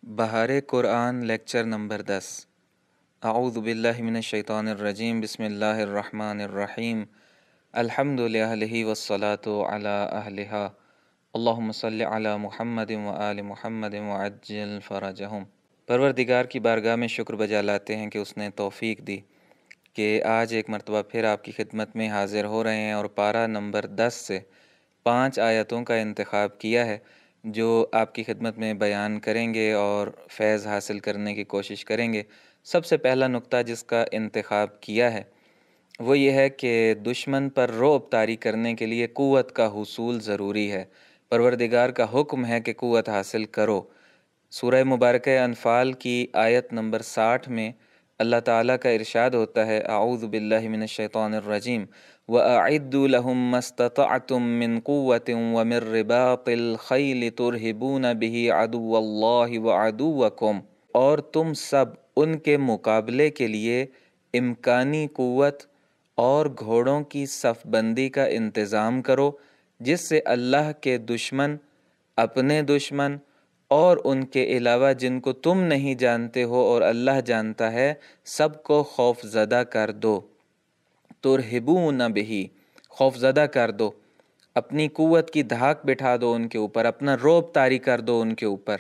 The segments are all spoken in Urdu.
بہار قرآن لیکچر نمبر 10۔ اعوذ باللہ من الشیطان الرجیم، بسم اللہ الرحمن الرحیم۔ الحمد للہ والصلاة علی اہلہا، اللہم صلی علی محمد وآل محمد وعجل فرجہم۔ پروردگار کی بارگاہ میں شکر بجا لاتے ہیں کہ اس نے توفیق دی کہ آج ایک مرتبہ پھر آپ کی خدمت میں حاضر ہو رہے ہیں اور پارہ نمبر 10 سے 5 آیتوں کا انتخاب کیا ہے جو آپ کی خدمت میں بیان کریں گے اور فیض حاصل کرنے کی کوشش کریں گے۔ سب سے پہلا نقطہ جس کا انتخاب کیا ہے وہ یہ ہے کہ دشمن پر رعب طاری کرنے کے لیے قوت کا حصول ضروری ہے۔ پروردگار کا حکم ہے کہ قوت حاصل کرو۔ سورہ مبارکہ انفال کی آیت نمبر 60 میں اللہ تعالیٰ کا ارشاد ہوتا ہے، اعوذ باللہ من الشیطان الرجیم، وَأَعِدُّوا لَهُم مَّا اسْتَطَعْتُم مِّن قُوَّةٍ وَمِن رِّبَاطِ الْخَيْلِ تُرْهِبُونَ بِهِ عَدُوَّ اللَّهِ وَعَدُوَّكُمْ، اور تم سب ان کے مقابلے کے لیے امکانی قوت اور گھوڑوں کی صف بندی کا انتظام کرو، جس سے اللہ کے دشمن، اپنے دشمن اور ان کے علاوہ جن کو تم نہیں جانتے ہو اور اللہ جانتا ہے، سب کو خوف زدہ کر دو۔ ترہبون بہی، خوف زدہ کر دو، اپنی قوت کی دھاک بٹھا دو ان کے اوپر، اپنا رعب طاری کر دو ان کے اوپر۔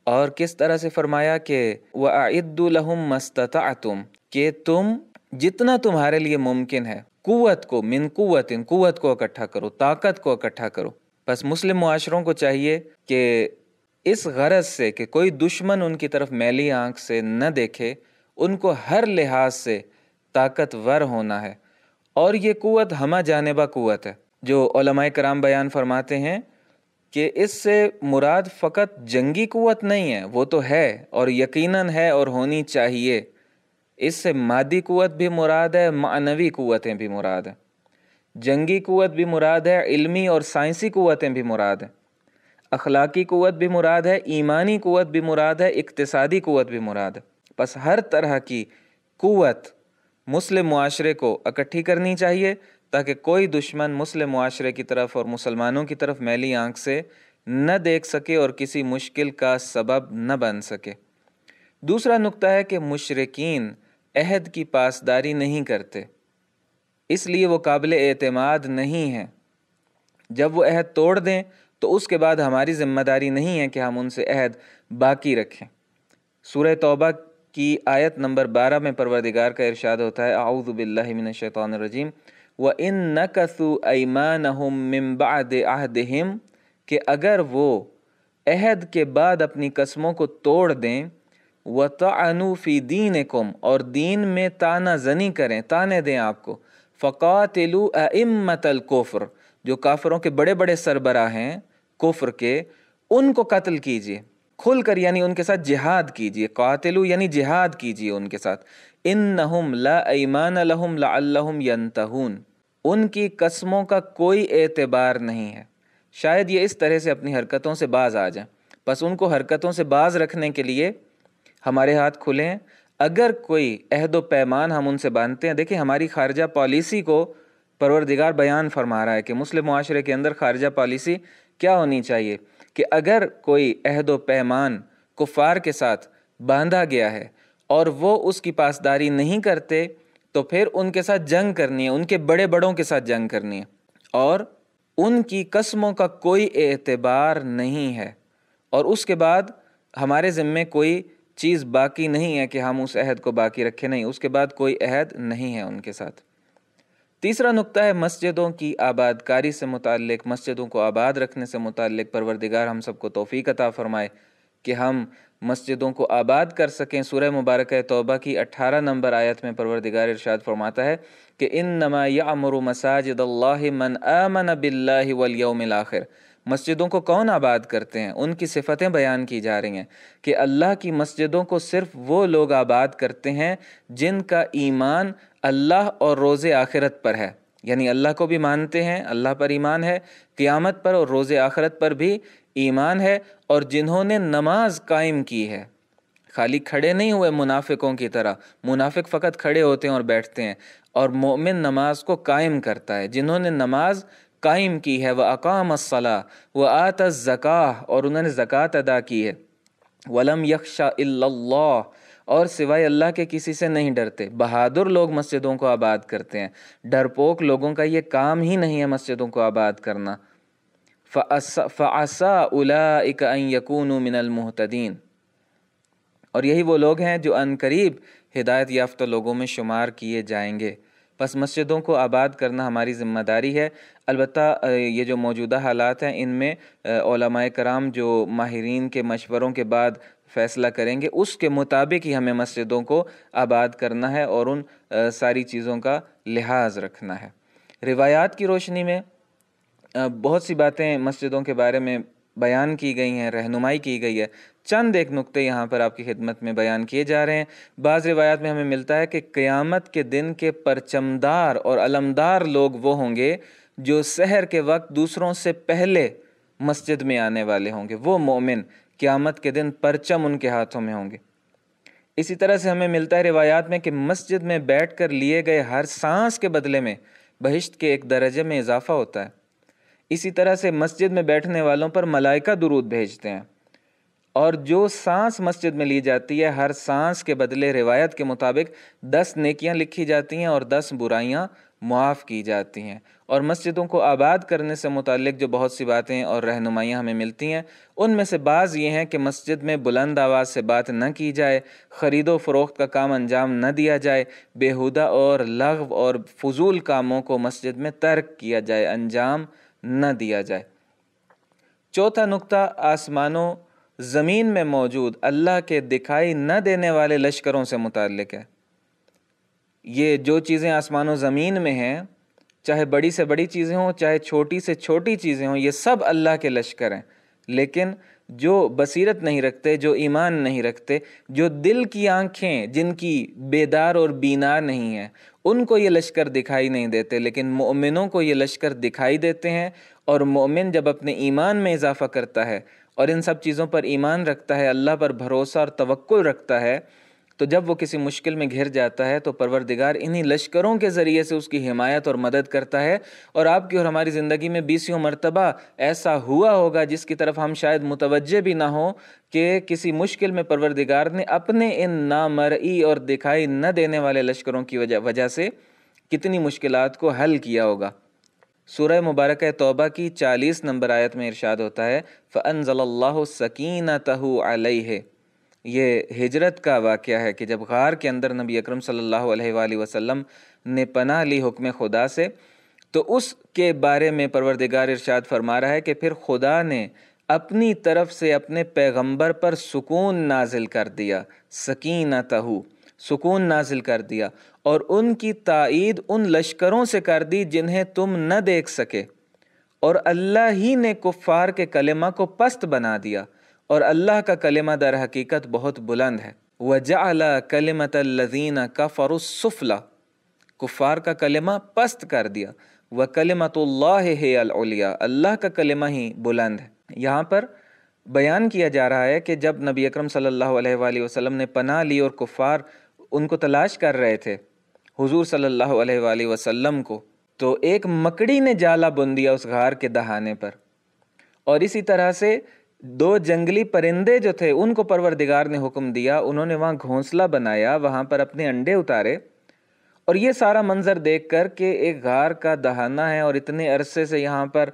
اور کس طرح سے فرمایا کہ وَأَعِدُّوا لَهُم مَّا اسْتَطَعْتُم، کہ تم جتنا تمہارے لیے ممکن ہے قوت کو، من قوت، قوت کو اکٹھا کرو، طاقت کو اکٹھا کرو۔ بس مسلم معاشروں کو چاہیے کہ اس غرض سے کہ کوئی دشمن ان کی طرف میلی آنکھ سے نہ دیکھے، ان کو ہر لحاظ سے طاقتور ہونا ہے، اور یہ قوت ہمہ جانبہ قوت ہے جو علماء کرام بیان فرماتے ہیں کہ اس سے مراد فقط جنگی قوت نہیں ہے، وہ تو ہے اور یقیناً ہے اور ہونی چاہیے۔ اس سے مادی قوت بھی مراد ہے، معنوی قوتیں بھی مراد ہیں، جنگی قوت بھی مراد ہے، علمی اور سائنسی قوتیں بھی مراد ہیں، اخلاقی قوت بھی مراد ہے، ایمانی قوت بھی مراد ہے، اقتصادی قوت بھی مراد ہے۔ بس ہر طرح کی قوت مسلم معاشرے کو اکٹھی کرنی چاہیے تاکہ کوئی دشمن مسلم معاشرے کی طرف اور مسلمانوں کی طرف میلی آنکھ سے نہ دیکھ سکے اور کسی مشکل کا سبب نہ بن سکے۔ دوسرا نقطہ ہے کہ مشرکین عہد کی پاسداری نہیں کرتے، اس لیے وہ قابل اعتماد نہیں ہیں۔ جب وہ عہد توڑ دیں تو اس کے بعد ہماری ذمہ داری نہیں ہے کہ ہم ان سے عہد باقی رکھیں۔ سورہ توبہ کی آیت نمبر 12 میں پروردگار کا ارشاد ہوتا ہے، اعوذ باللہ من الشیطان الرجیم، وَإِن نَكَثُوا أَيْمَانَهُم مِّن بَعْدِ عَهْدِهِمْ، کہ اگر وہ عہد کے بعد اپنی قسموں کو توڑ دیں، وَطَعَنُوا فِي دِينِكُمْ، اور دین میں تانہ زنی کریں، تانے دیں آپ کو، فَقَاتِلُوا أَئِمَّةَ الْكُفْرِ، جو کافروں کے بڑے بڑے سربراہ ہیں کفر کے، ان کو قتل کیجئے کھل کر، یعنی ان کے ساتھ جہاد کیجئے، قاتلو یعنی جہاد کیجئے ان کے ساتھ۔ انہم لا ایمان لہم لعلہم ینتہون، ان کی قسموں کا کوئی اعتبار نہیں ہے، شاید یہ اس طرح سے اپنی حرکتوں سے باز آ جائیں۔ بس ان کو حرکتوں سے باز رکھنے کے لیے ہمارے ہاتھ کھلے ہیں۔ اگر کوئی عہد و پیمان ہم ان سے باندھتے ہیں، دیکھیں ہماری خارجہ پالیسی کو پروردگار بیان فرما رہا ہے کہ مسلم معاشرے کے اندر خارجہ پالیسی کیا ہونی چاہیے، کہ اگر کوئی عہد و پیمان کفار کے ساتھ باندھا گیا ہے اور وہ اس کی پاسداری نہیں کرتے تو پھر ان کے ساتھ جنگ کرنی ہے، ان کے بڑے بڑوں کے ساتھ جنگ کرنی ہے، اور ان کی قسموں کا کوئی اعتبار نہیں ہے، اور اس کے بعد ہمارے ذمے کوئی چیز باقی نہیں ہے کہ ہم اس عہد کو باقی رکھیں، نہیں، اس کے بعد کوئی عہد نہیں ہے ان کے ساتھ۔ تیسرا نقطہ ہے مسجدوں کی آباد کاری سے متعلق، مسجدوں کو آباد رکھنے سے متعلق۔ پروردگار ہم سب کو توفیق عطا فرمائے کہ ہم مسجدوں کو آباد کر سکیں۔ سورہ مبارکہ توبہ کی 18 نمبر آیت میں پروردگار ارشاد فرماتا ہے کہ انما یعمر مساجد اللہ من آمن باللہ والیوم الآخر، مسجدوں کو کون آباد کرتے ہیں، ان کی صفتیں بیان کی جا رہی ہیں کہ اللہ کی مسجدوں کو صرف وہ لوگ آباد کرتے ہیں جن کا ایمان اللہ اور روز آخرت پر ہے، یعنی اللہ کو بھی مانتے ہیں، اللہ پر ایمان ہے، قیامت پر اور روز آخرت پر بھی ایمان ہے، اور جنہوں نے نماز قائم کی ہے، خالی کھڑے نہیں ہوئے منافقوں کی طرح، منافق فقط کھڑے ہوتے ہیں اور بیٹھتے ہیں، اور مومن نماز کو قائم کرتا ہے، جنہوں نے نماز قائم کی ہے، وَأَقَامَ الصَّلَاةَ وَآتَى الزَّكَاةَ، اور انہوں نے زکوٰۃ ادا کی ہے، ولم یخشا الا اللہ، اور سوائے اللہ کے کسی سے نہیں ڈرتے۔ بہادر لوگ مسجدوں کو آباد کرتے ہیں، ڈرپوک لوگوں کا یہ کام ہی نہیں ہے مسجدوں کو آباد کرنا۔ فَعَسَىٰ أُولَٰئِكَ أَن يَكُونُوا مِنَ الْمُهْتَدِينَ، اور یہی وہ لوگ ہیں جو عنقریب ہدایت یافتہ لوگوں میں شمار کیے جائیں گے۔ پس مسجدوں کو آباد کرنا ہماری ذمہ داری ہے۔ البتہ یہ جو موجودہ حالات ہیں ان میں علماء کرام جو ماہرین کے مشوروں کے بعد فیصلہ کریں گے اس کے مطابق ہی ہمیں مسجدوں کو آباد کرنا ہے اور ان ساری چیزوں کا لحاظ رکھنا ہے۔ روایات کی روشنی میں بہت سی باتیں مسجدوں کے بارے میں بیان کی گئی ہیں، رہنمائی کی گئی ہے۔ چند ایک نقطے یہاں پر آپ کی خدمت میں بیان کیے جا رہے ہیں۔ بعض روایات میں ہمیں ملتا ہے کہ قیامت کے دن کے پرچمدار اور علمدار لوگ وہ ہوں گے جو سحر کے وقت دوسروں سے پہلے مسجد میں آنے والے ہوں گے۔ وہ مومن قیامت کے دن پرچم ان کے ہاتھوں میں ہوں گے۔ اسی طرح سے ہمیں ملتا ہے روایات میں کہ مسجد میں بیٹھ کر لیے گئے ہر سانس کے بدلے میں بہشت کے ایک درجے میں اضافہ ہوتا ہے۔ اسی طرح سے مسجد میں بیٹھنے والوں پر ملائکہ درود بھیجتے ہیں، اور جو سانس مسجد میں لی جاتی ہے ہر سانس کے بدلے روایت کے مطابق 10 نیکیاں لکھی جاتی ہیں اور 10 برائیاں معاف کی جاتی ہیں۔ اور مسجدوں کو آباد کرنے سے متعلق جو بہت سی باتیں اور رہنمائیاں ہمیں ملتی ہیں ان میں سے بعض یہ ہیں کہ مسجد میں بلند آواز سے بات نہ کی جائے، خرید و فروخت کا کام انجام نہ دیا جائے، بیہودہ اور لغو اور فضول کاموں کو مسجد میں ترک کیا جائے، انجام نہ دیا جائے۔ چوتھا نقطہ آسمانوں زمین میں موجود اللہ کے دکھائی نہ دینے والے لشکروں سے متعلق ہے۔ یہ جو چیزیں آسمان و زمین میں ہیں، چاہے بڑی سے بڑی چیزیں ہوں چاہے چھوٹی سے چھوٹی چیزیں ہوں، یہ سب اللہ کے لشکر ہیں۔ لیکن جو بصیرت نہیں رکھتے، جو ایمان نہیں رکھتے، جو دل کی آنکھیں جن کی بیدار اور بینا نہیں ہیں، ان کو یہ لشکر دکھائی نہیں دیتے، لیکن مومنوں کو یہ لشکر دکھائی دیتے ہیں۔ اور مومن جب اپنے ایمان میں اضافہ کرتا ہے اور ان سب چیزوں پر ایمان رکھتا ہے، اللہ پر بھروسہ اور توکل رکھتا ہے، تو جب وہ کسی مشکل میں گھر جاتا ہے تو پروردگار انہی لشکروں کے ذریعے سے اس کی حمایت اور مدد کرتا ہے۔ اور آپ کی اور ہماری زندگی میں بیسیوں مرتبہ ایسا ہوا ہوگا جس کی طرف ہم شاید متوجہ بھی نہ ہوں کہ کسی مشکل میں پروردگار نے اپنے ان نامرئی اور دکھائی نہ دینے والے لشکروں کی وجہ سے کتنی مشکلات کو حل کیا ہوگا۔ سورہ مبارکہ توبہ کی 40 نمبر آیت میں ارشاد ہوتا ہے فَأَنزَلَ اللَّهُ سَكِينَتَهُ عَلَيْهِ۔ یہ ہجرت کا واقعہ ہے کہ جب غار کے اندر نبی اکرم صلی اللہ علیہ وآلہ وسلم نے پناہ لی حکم خدا سے، تو اس کے بارے میں پروردگار ارشاد فرما رہا ہے کہ پھر خدا نے اپنی طرف سے اپنے پیغمبر پر سکون نازل کر دیا، سکینتہ، سکون نازل کر دیا، اور ان کی تائید ان لشکروں سے کر دی جنہیں تم نہ دیکھ سکے، اور اللہ ہی نے کفار کے کلمہ کو پست بنا دیا، اور اللہ کا کلمہ در حقیقت بہت بلند ہے۔ وَجَعَلَ كَلِمَةَ الَّذِينَ كَفَرُوا السُّفْلَى، کفار کا کلمہ پست کر دیا۔ وَكَلِمَةُ اللَّهِ هِيَ الْعُلْيَا، اللہ کا کلمہ ہی بلند ہے۔ یہاں پر بیان کیا جا رہا ہے کہ جب نبی اکرم صلی اللہ علیہ وآلہ وسلم نے پناہ لی اور کفار ان کو تلاش کر رہے تھے حضور صلی اللہ علیہ وآلہ وسلم کو، تو ایک مکڑی نے جالا بن دیا اس غار کے دہانے پر، اور اسی طرح سے 2 جنگلی پرندے جو تھے ان کو پروردگار نے حکم دیا، انہوں نے وہاں گھونسلہ بنایا، وہاں پر اپنے انڈے اتارے، اور یہ سارا منظر دیکھ کر کہ ایک غار کا دہانہ ہے اور اتنے عرصے سے یہاں پر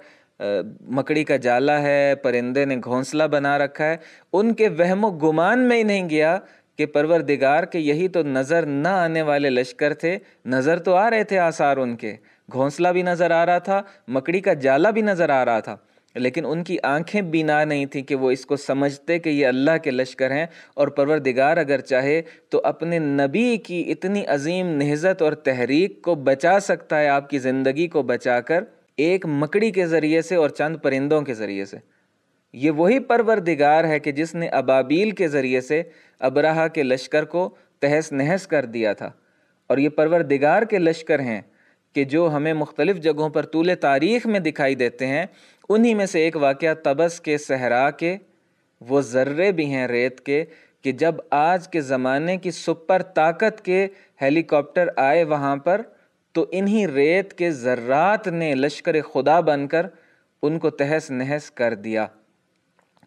مکڑی کا جالا ہے، پرندے نے گھونسلہ بنا رکھا ہے، ان کے وہم و گمان میں ہی نہیں گیا کہ پروردگار کے یہی تو نظر نہ آنے والے لشکر تھے۔ نظر تو آ رہے تھے آثار ان کے، گھونسلہ بھی نظر آ رہا تھا، مکڑی کا جالا بھی نظر آ رہا تھا، لیکن ان کی آنکھیں بینا نہیں تھیں کہ وہ اس کو سمجھتے کہ یہ اللہ کے لشکر ہیں، اور پروردگار اگر چاہے تو اپنے نبی کی اتنی عظیم نہضت اور تحریک کو بچا سکتا ہے، آپ کی زندگی کو بچا کر ایک مکڑی کے ذریعے سے اور چند پرندوں کے ذریعے سے۔ یہ وہی پروردگار ہے کہ جس نے ابابیل کے ذریعے سے ابرہہ کے لشکر کو تہس نہس کر دیا تھا، اور یہ پروردگار کے لشکر ہیں کہ جو ہمیں مختلف جگہوں پر طول تاریخ میں دکھائی دیتے ہیں۔ انہی میں سے ایک واقعہ طبس کے صحرا کے وہ ذرے بھی ہیں ریت کے، کہ جب آج کے زمانے کی سپر طاقت کے ہیلی کاپٹر آئے وہاں پر، تو انہی ریت کے ذرات نے لشکر خدا بن کر ان کو تہس نہس کر دیا۔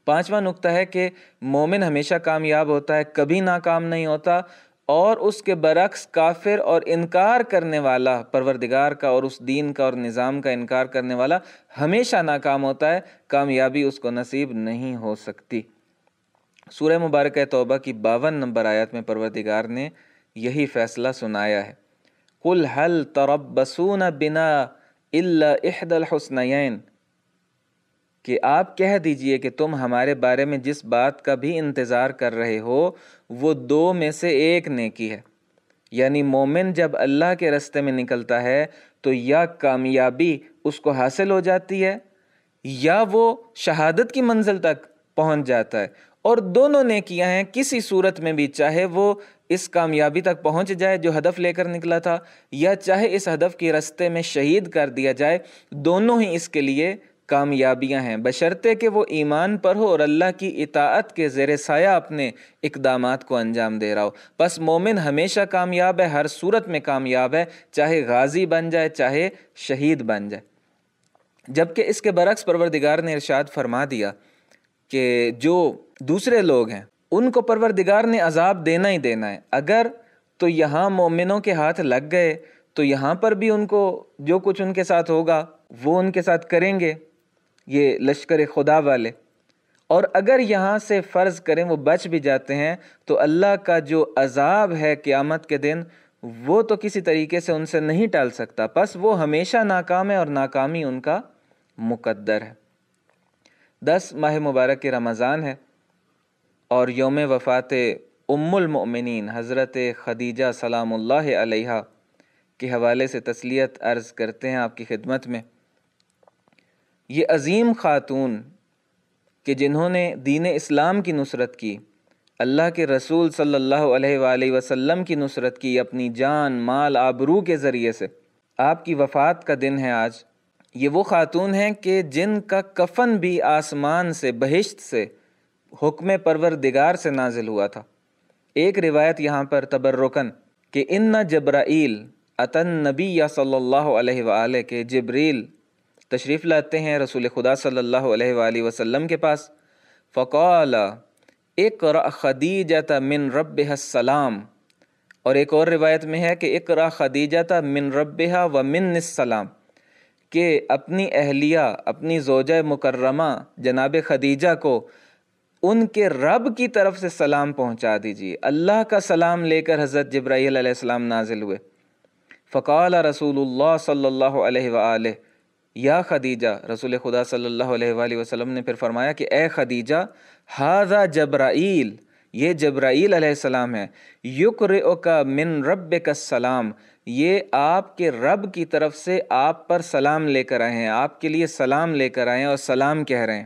5واں نقطہ ہے کہ مومن ہمیشہ کامیاب ہوتا ہے، کبھی ناکام نہیں ہوتا، اور اس کے برعکس کافر اور انکار کرنے والا، پروردگار کا اور اس دین کا اور نظام کا انکار کرنے والا ہمیشہ ناکام ہوتا ہے، کامیابی اس کو نصیب نہیں ہو سکتی۔ سورہ مبارکہ توبہ کی 52 نمبر آیت میں پروردگار نے یہی فیصلہ سنایا ہے، قُلْ هَلْ تَرَبَّصُونَ بِنَا إِلَّا إِحْدَى الْحُسْنَيَيْنِ، کہ آپ کہہ دیجئے کہ تم ہمارے بارے میں جس بات کا بھی انتظار کر رہے ہو وہ دو میں سے ایک نیکی ہے۔ یعنی مومن جب اللہ کے راستے میں نکلتا ہے تو یا کامیابی اس کو حاصل ہو جاتی ہے یا وہ شہادت کی منزل تک پہنچ جاتا ہے، اور دونوں نیکیاں ہیں کسی صورت میں بھی، چاہے وہ اس کامیابی تک پہنچ جائے جو ہدف لے کر نکلا تھا، یا چاہے اس ہدف کے راستے میں شہید کر دیا جائے، دونوں ہی اس کے لیے کامیابیاں ہیں، بشرطے کہ وہ ایمان پر ہو اور اللہ کی اطاعت کے زیر سایہ اپنے اقدامات کو انجام دے رہا ہو۔ پس مومن ہمیشہ کامیاب ہے، ہر صورت میں کامیاب ہے، چاہے غازی بن جائے چاہے شہید بن جائے۔ جبکہ اس کے برعکس پروردگار نے ارشاد فرما دیا کہ جو دوسرے لوگ ہیں ان کو پروردگار نے عذاب دینا ہی دینا ہے، اگر تو یہاں مومنوں کے ہاتھ لگ گئے تو یہاں پر بھی ان کو جو کچھ ان کے ساتھ ہوگا وہ ان کے ساتھ کریں گے یہ لشکر خدا والے، اور اگر یہاں سے فرض کریں وہ بچ بھی جاتے ہیں تو اللہ کا جو عذاب ہے قیامت کے دن وہ تو کسی طریقے سے ان سے نہیں ٹال سکتا، پس وہ ہمیشہ ناکام ہے اور ناکامی ان کا مقدر ہے۔ 10 ماہ مبارک رمضان ہے اور یوم وفات ام المؤمنین حضرت خدیجہ سلام اللہ علیہا کے حوالے سے تسلیت عرض کرتے ہیں آپ کی خدمت میں۔ یہ عظیم خاتون کہ جنہوں نے دین اسلام کی نصرت کی، اللہ کے رسول صلی اللہ علیہ وآلہ وسلم کی نصرت کی اپنی جان مال آبرو کے ذریعے سے، آپ کی وفات کا دن ہے آج۔ یہ وہ خاتون ہیں کہ جن کا کفن بھی آسمان سے بہشت سے حکم پروردگار سے نازل ہوا تھا۔ ایک روایت یہاں پر تبرکن کہ ان جبرائیل اتن نبی صلی اللہ علیہ وآلہ کے جبریل تشریف لاتے ہیں رسول خدا صلی اللہ علیہ وآلہ وسلم کے پاس، فقال اقرأ خدیجہ من ربها السلام، اور ایک اور روایت میں ہے کہ اقرأ خدیجہ من ربها ومن السلام، کہ اپنی اہلیہ اپنی زوجہ مکرمہ جناب خدیجہ کو ان کے رب کی طرف سے سلام پہنچا دیجیے۔ اللہ کا سلام لے کر حضرت جبرائیل علیہ السلام نازل ہوئے۔ فقال رسول اللہ صلی اللہ علیہ وآلہ یا خدیجہ، رسول خدا صلی اللہ علیہ وآلہ وسلم نے پھر فرمایا کہ اے خدیجہ، ھذا جبرائیل، یہ جبرائیل علیہ السلام ہے، یقرئک من ربک السلام، یہ آپ کے رب کی طرف سے آپ پر سلام لے کر آئے ہیں، آپ کے لیے سلام لے کر آئے ہیں اور سلام کہہ رہے ہیں۔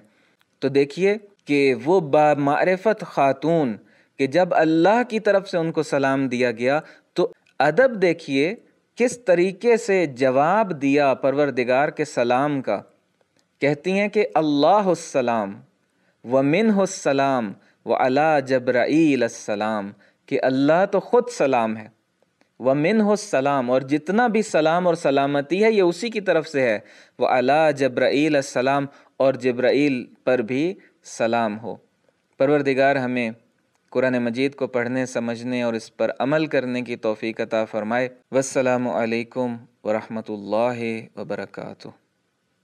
تو دیکھیے کہ وہ بامعرفت خاتون کہ جب اللہ کی طرف سے ان کو سلام دیا گیا تو ادب دیکھیے کس طریقے سے جواب دیا پروردگار کے سلام کا۔ کہتی ہیں کہ اللہ السلام ومنہ السلام وعلی جبرائیل السلام، کہ اللہ تو خود سلام ہے، ومنہ السلام، اور جتنا بھی سلام اور سلامتی ہے یہ اسی کی طرف سے ہے، وعلی جبرائیل السلام، اور جبرائیل پر بھی سلام ہو۔ پروردگار ہمیں قرآن مجید کو پڑھنے سمجھنے اور اس پر عمل کرنے کی توفیق عطا فرمائے۔ والسلام علیکم ورحمۃ اللہ وبرکاتہ۔